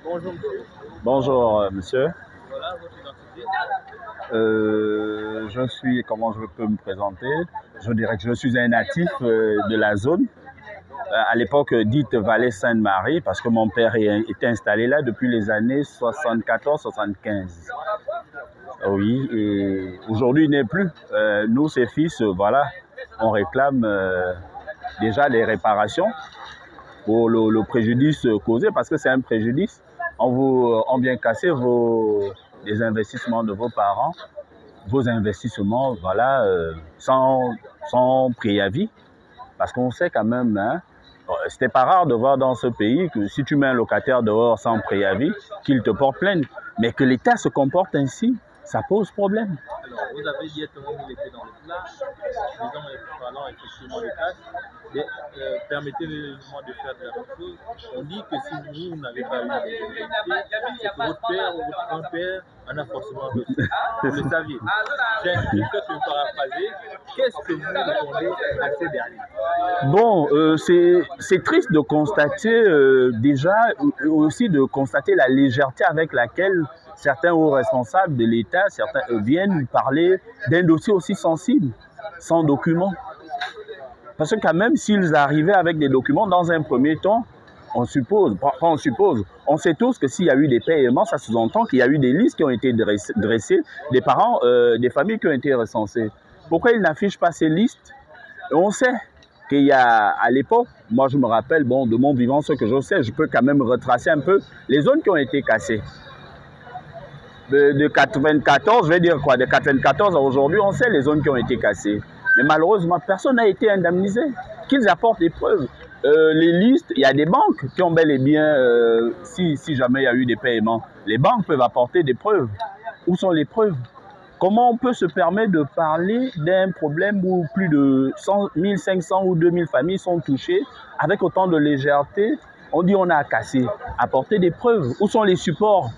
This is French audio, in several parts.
Bonjour monsieur. Bonjour monsieur. Voilà votre identité. Je suis, comment je peux me présenter? Je dirais que je suis un natif de la zone, à l'époque dite Vallée Sainte-Marie, parce que mon père était installé là depuis les années 74-75. Oui, et aujourd'hui il n'est plus. Nous, ses fils, voilà, on réclame déjà les réparations pour le préjudice causé, parce que c'est un préjudice. On vient casser les investissements de vos parents, vos investissements, voilà, sans préavis, parce qu'on sait quand même, hein, c'était pas rare de voir dans ce pays que si tu mets un locataire dehors sans préavis, qu'il te porte plainte, mais que l'État se comporte ainsi, ça pose problème. Alors, vous avez directement mis les pieds dans le plat, disons, parlant effectivement des tâches, mais permettez-moi de faire de la même chose. On dit que si vous n'avez pas eu de vérité, c'est que votre père ou votre grand-père en a forcément reçu. Vous le saviez. J'ai fait une paraphraser. Qu'est-ce que vous répondez à ces derniers? Bon, c'est triste de constater déjà, aussi de constater la légèreté avec laquelle certains hauts responsables de l'État, certains viennent parler d'un dossier aussi sensible, sans document. Parce que quand même, s'ils arrivaient avec des documents, dans un premier temps, on sait tous que s'il y a eu des paiements, ça sous-entend qu'il y a eu des listes qui ont été dressées, des parents, des familles qui ont été recensées. Pourquoi ils n'affichent pas ces listes? On sait qu'il y a, à l'époque, moi je me rappelle, bon, de mon vivant, ce que je sais, je peux quand même retracer un peu les zones qui ont été cassées. De 94, je vais dire quoi, de 94 à aujourd'hui, on sait les zones qui ont été cassées. Mais malheureusement, personne n'a été indemnisé. Qu'ils apportent des preuves. Les listes, il y a des banques qui ont bel et bien, si jamais il y a eu des paiements, les banques peuvent apporter des preuves. Où sont les preuves? Comment on peut se permettre de parler d'un problème où plus de 1500 ou 2000 familles sont touchées avec autant de légèreté? On dit on a cassé. Apporter des preuves. Où sont les supports?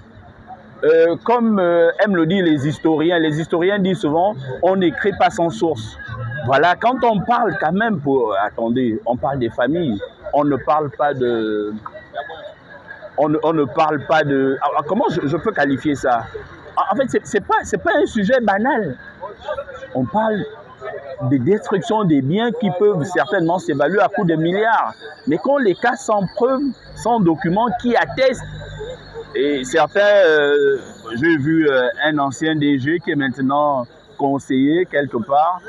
Comme aiment le dire les historiens disent souvent on n'écrit pas sans source. Voilà, quand on parle quand même attendez, on parle des familles, on ne parle pas de... On ne parle pas de... Alors, comment je peux qualifier ça? En fait, c'est pas un sujet banal. On parle de destruction des biens qui peuvent certainement s'évaluer à coût de milliards. Mais qu'on les casse sans preuve, sans document qui atteste. Et certains, j'ai vu un ancien DG qui est maintenant conseiller quelque part.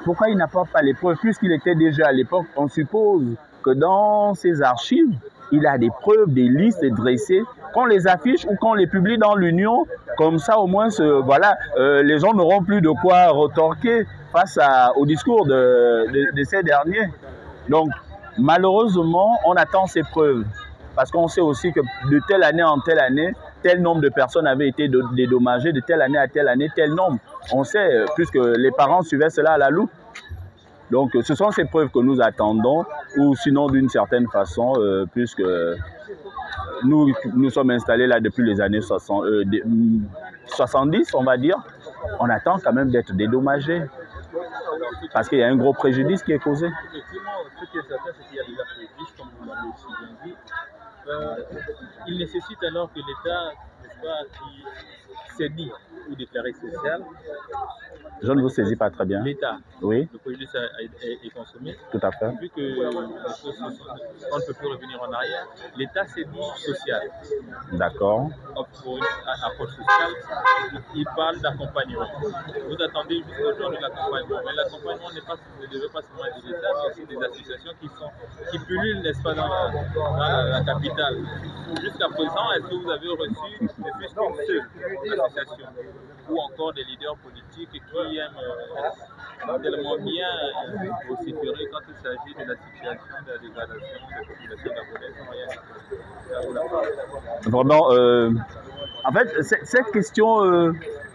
Pourquoi il n'apporte pas les preuves? Puisqu'il était déjà à l'époque, on suppose que dans ses archives, il a des preuves, des listes dressées, qu'on les affiche ou qu'on les publie dans l'Union. Comme ça, au moins, voilà, les gens n'auront plus de quoi retorquer face au discours de ces derniers. Donc, malheureusement, on attend ces preuves. Parce qu'on sait aussi que de telle année en telle année, tel nombre de personnes avaient été dédommagées, de telle année à telle année, tel nombre. On sait, puisque les parents suivaient cela à la loupe. Donc, ce sont ces preuves que nous attendons, ou sinon d'une certaine façon, puisque nous sommes installés là depuis les années 70, on va dire, on attend quand même d'être dédommagés. Parce qu'il y a un gros préjudice qui est causé. Effectivement, ce qui est certain, c'est qu'il y a déjà préjudice, comme vous l'avez aussi bien dit. Il nécessite alors que l'État, n'est-ce pas, s'édite ou déclarer social. Je ne vous saisis pas très bien. L'État, oui. Le préjudice est consommé. Tout à fait. Vu que on ne peut plus revenir en arrière, l'État s'est dit social. D'accord. Pour une approche sociale, il parle d'accompagnement. Vous attendez jusqu'au jour de l'accompagnement, mais l'accompagnement ne devait pas seulement être de l'État, mais aussi des associations qui pullulent, n'est-ce pas, dans la capitale. Jusqu'à présent, est-ce que vous avez reçu plus qu'une seule association ou encore des leaders politiques qui aiment tellement bien vociférer quand il s'agit de la situation de la dégradation des populations gabonaises? Vraiment, en fait, cette question,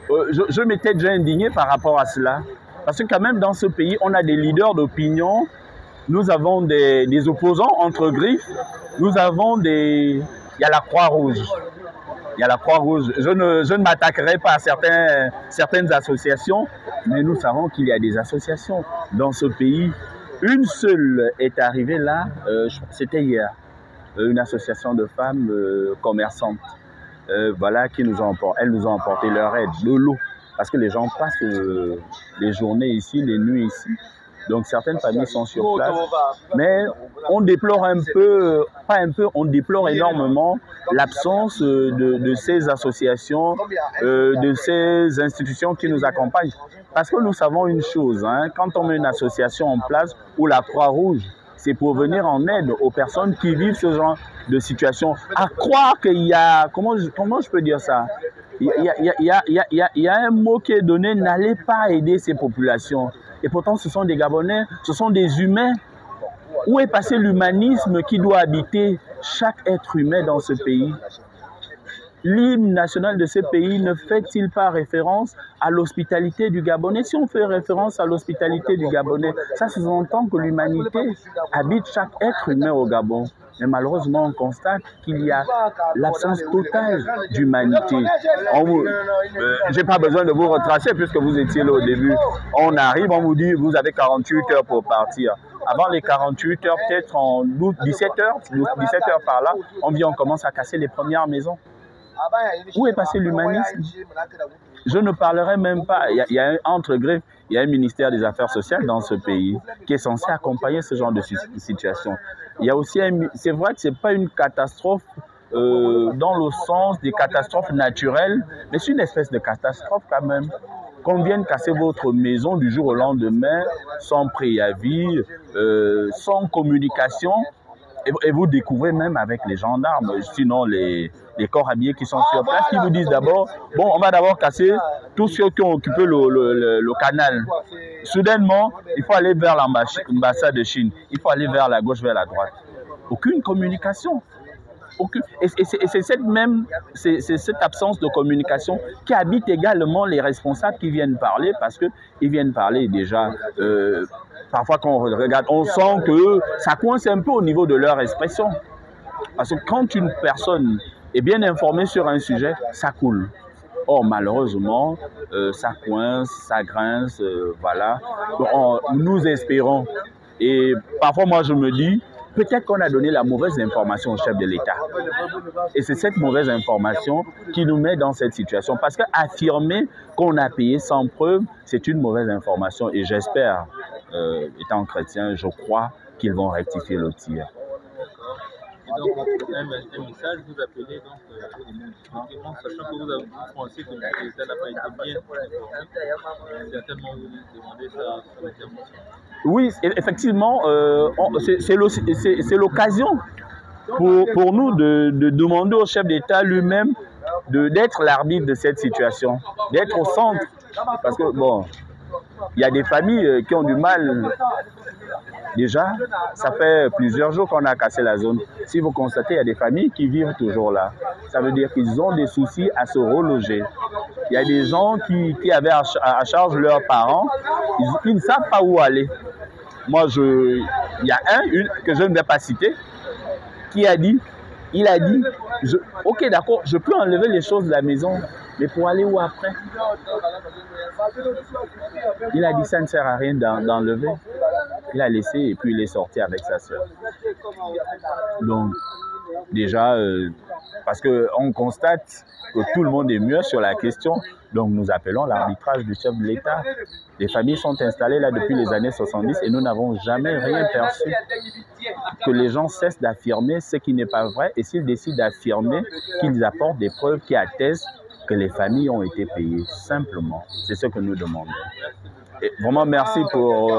je m'étais déjà indigné par rapport à cela. Parce que quand même, dans ce pays, on a des leaders d'opinion, nous avons des opposants entre griffes, nous avons il y a la Croix-Rouge. Il y a la Croix-Rouge. Je ne m'attaquerai pas à certaines associations, mais nous savons qu'il y a des associations dans ce pays. Une seule est arrivée là, c'était hier. une association de femmes commerçantes. Voilà, elles nous ont emporté leur aide, de l'eau, parce que les gens passent les journées ici, les nuits ici. Donc certaines familles sont sur place, mais on déplore on déplore énormément l'absence de ces associations, de ces institutions qui nous accompagnent. Parce que nous savons une chose, hein, quand on met une association en place ou la Croix-Rouge, c'est pour venir en aide aux personnes qui vivent ce genre de situation. À croire qu'il y a, comment je peux dire ça? Il y a un mot qui est donné, n'allez pas aider ces populations. Et pourtant, ce sont des Gabonais, ce sont des humains. Où est passé l'humanisme qui doit habiter chaque être humain dans ce pays? L'hymne national de ce pays ne fait-il pas référence à l'hospitalité du Gabonais? Si on fait référence à l'hospitalité du Gabonais, ça sous-entend que l'humanité habite chaque être humain au Gabon. Mais malheureusement, on constate qu'il y a l'absence totale d'humanité. Je n'ai pas besoin de vous retracer puisque vous étiez là au début. On arrive, on vous dit, vous avez 48 heures pour partir. Avant les 48 heures, peut-être en 17 heures par là, on commence à casser les premières maisons. Où est passé l'humanisme? Je ne parlerai même pas. Il y a un ministère des Affaires sociales dans ce pays qui est censé accompagner ce genre de situation. Il y a aussi c'est vrai que ce n'est pas une catastrophe dans le sens des catastrophes naturelles, mais c'est une espèce de catastrophe quand même. Qu'on vienne casser votre maison du jour au lendemain, sans préavis, sans communication, et vous découvrez même avec les gendarmes, sinon les corps habillés qui sont sur place, qui vous disent d'abord, bon, on va d'abord casser tous ceux qui ont occupé le canal. Soudainement, il faut aller vers l'ambassade de Chine, il faut aller vers la gauche, vers la droite. Aucune communication. Et c'est cette absence de communication qui habite également les responsables qui viennent parler, parce qu'ils viennent parler déjà, parfois quand on regarde, on sent que ça coince un peu au niveau de leur expression. Parce que quand une personne est bien informée sur un sujet, ça coule. Or, malheureusement, ça coince, ça grince, voilà. Donc, nous espérons. Et parfois, moi, je me dis, peut-être qu'on a donné la mauvaise information au chef de l'État. Et c'est cette mauvaise information qui nous met dans cette situation. Parce qu'affirmer qu'on a payé sans preuve, c'est une mauvaise information. Et j'espère, étant chrétien, je crois qu'ils vont rectifier le tir. Et donc, un message, vous appelez donc, sachant que vous pensez que l'État n'a pas été bien informé, certainement vous demandez ça sur l'intervention. Oui, effectivement, c'est l'occasion pour nous de demander au chef d'État lui-même d'être l'arbitre de cette situation, d'être au centre. Parce que, bon, il y a des familles qui ont du mal. Déjà, ça fait plusieurs jours qu'on a cassé la zone. Si vous constatez, il y a des familles qui vivent toujours là. Ça veut dire qu'ils ont des soucis à se reloger. Il y a des gens qui avaient à charge leurs parents, ils ne savent pas où aller. Moi, il y a une que je ne vais pas citer, qui a dit, ok d'accord, je peux enlever les choses de la maison, mais pour aller où après? Il a dit, ça ne sert à rien d'enlever. Il a laissé et puis il est sorti avec sa soeur. Donc, déjà, parce qu'on constate que tout le monde est muet sur la question, donc nous appelons l'arbitrage du chef de l'État. Les familles sont installées là depuis les années 70 et nous n'avons jamais rien perçu. Que les gens cessent d'affirmer ce qui n'est pas vrai et s'ils décident d'affirmer, qu'ils apportent des preuves qui attestent que les familles ont été payées, simplement. C'est ce que nous demandons. Et vraiment, merci pour